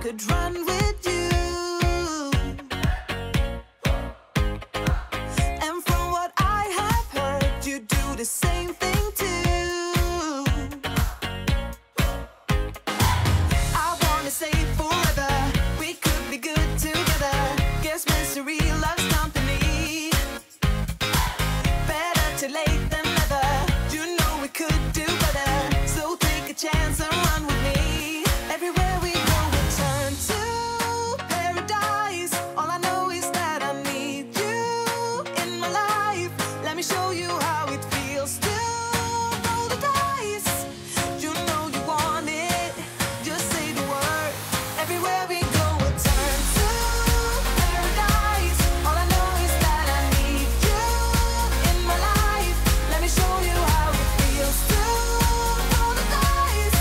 could run with you. And from what I have heard, you do the same thing too. I wanna say forever, we could be good together. Guess mystery loves company. Better too late than never. You know we could do better. So take a chance and run with me. Everywhere we go, we turn to paradise. All I know is that I need you in my life. Let me show you how it feels to roll the dice. You know you want it, just say the word. Everywhere we go, we turn to paradise. All I know is that I need you in my life. Let me show you how it feels to roll the dice.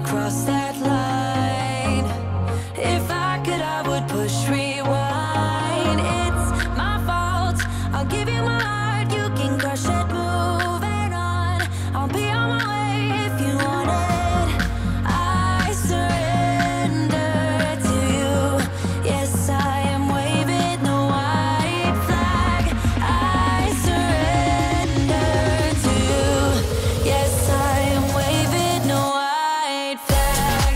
cross that line. If I could, I would push rewind. It's my fault, I'll give you my heart. You can crush it, moving on. I'll be on my way if you want it. I surrender to you. Yes, I am waving the white flag. I surrender to you. Yes, I am waving the white flag.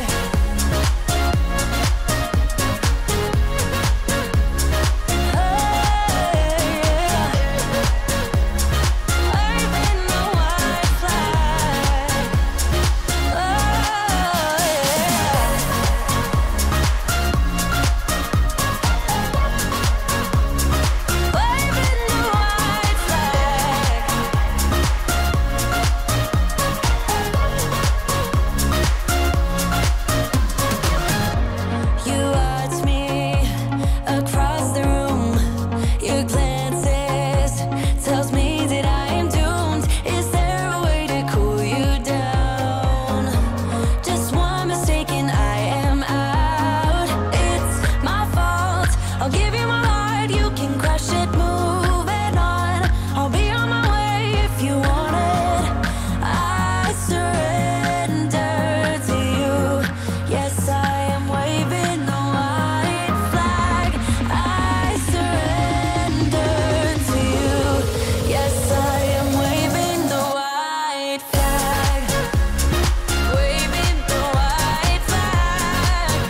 Oh, yeah. Waving the white flag. Oh, yeah. Waving the white flag. You watch me across the room. Your glances tells me that I am doomed. Is there a way to cool you down? Just one mistake and I am out. It's my fault, I'll give you my heart. You can crush it, moving on. I'll be on my way if you want it. I surrender to you. Yes, I am waving the white flag. I surrender to you. Yes, I am waving the white flag. Waving the white flag.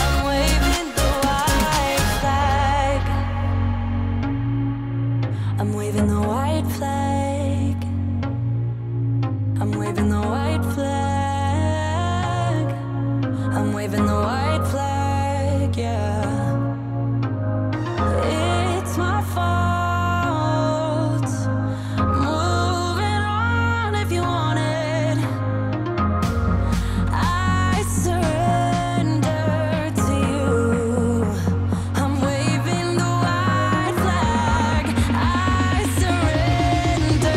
I'm waving the white flag. I'm waving the white flag. I'm waving the white flag. I'm waving the white flag, yeah. It's my fault. Moving on if you want it. I surrender to you. I'm waving the white flag. I surrender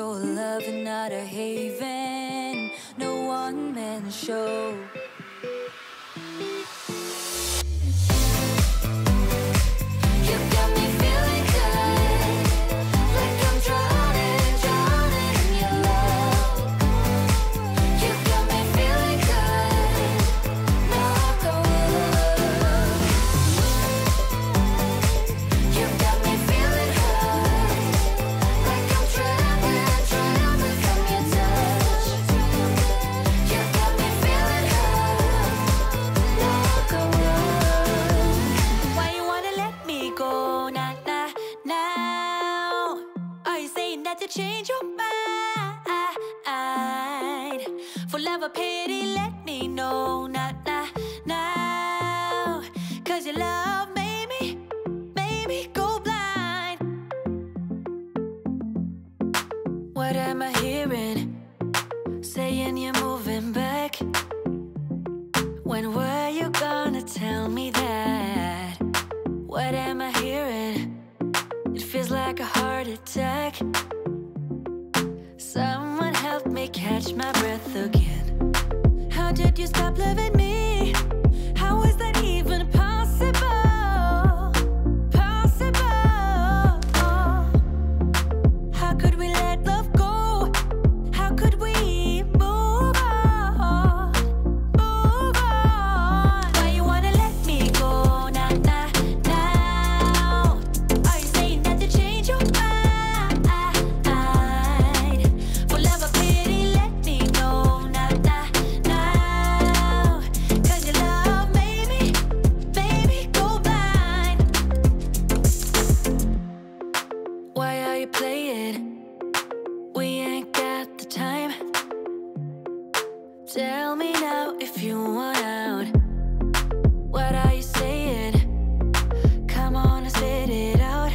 show love and not a haven. No one-man show. You got me feeling good, like I'm drowning, drowning in your love. You got me feeling good, knock on wood. You got me feeling hurt, like I'm drowning, drowning from your touch. You got me feeling hurt, knock on wood. Why you wanna let me go? Nah, nah, now. Are you saying that to change your mind? For love or pity, let me know. Nah, nah, now. 'Cause your love made me go blind. What am I hearing? Saying you're moving back. When were you gonna tell me that? What am I hearing? It feels like a heart attack. Someone help me catch my breath again. How did you stop loving me? How is that even possible? Possible. How could we let love go? How could we move on? Move on. Why you wanna let me go? Nah, nah, now. Are you saying that to change your mind? For love or pity, let me know. Nah, nah, now. 'Cause your love made me go blind. Why are you playing? We ain't got the time. Tell me now if you want out. What are you saying? Come on and spit it out.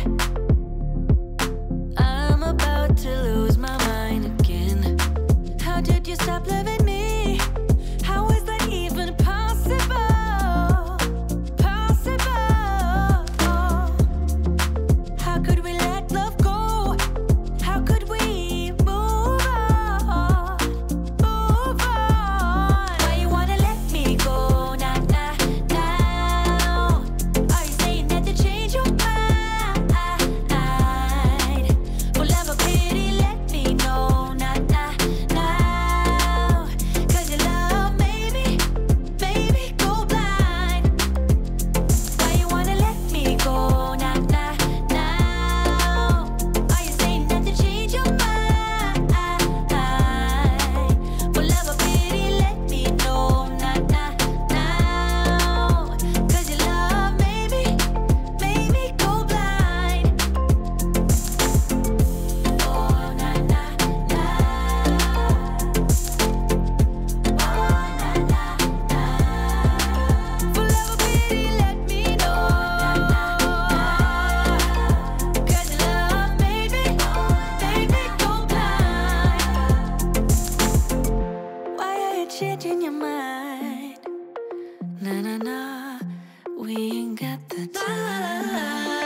I'm about to lose my mind again. How did you stop loving me? How is that even possible? Possible. How could we let love go? How could we move on? Move on. Why you wanna let me go? Nah, nah, now. Are you saying that to change your mind? For love or pity, let me know. Nah, nah, now. 'Cause your love made me go blind. Why you wanna let me go? Nah, nah, now. Are you saying that to change your mind? For love or pity, let me know. Nah, nah, now. 'Cause your love made me go blind. Oh, nah, nah, now. Oh, nah, nah, now. For love or pity, let me know. 'Cause your love made me go blind. Why are you changing your mind? Nah, nah, nah, we ain't got the time.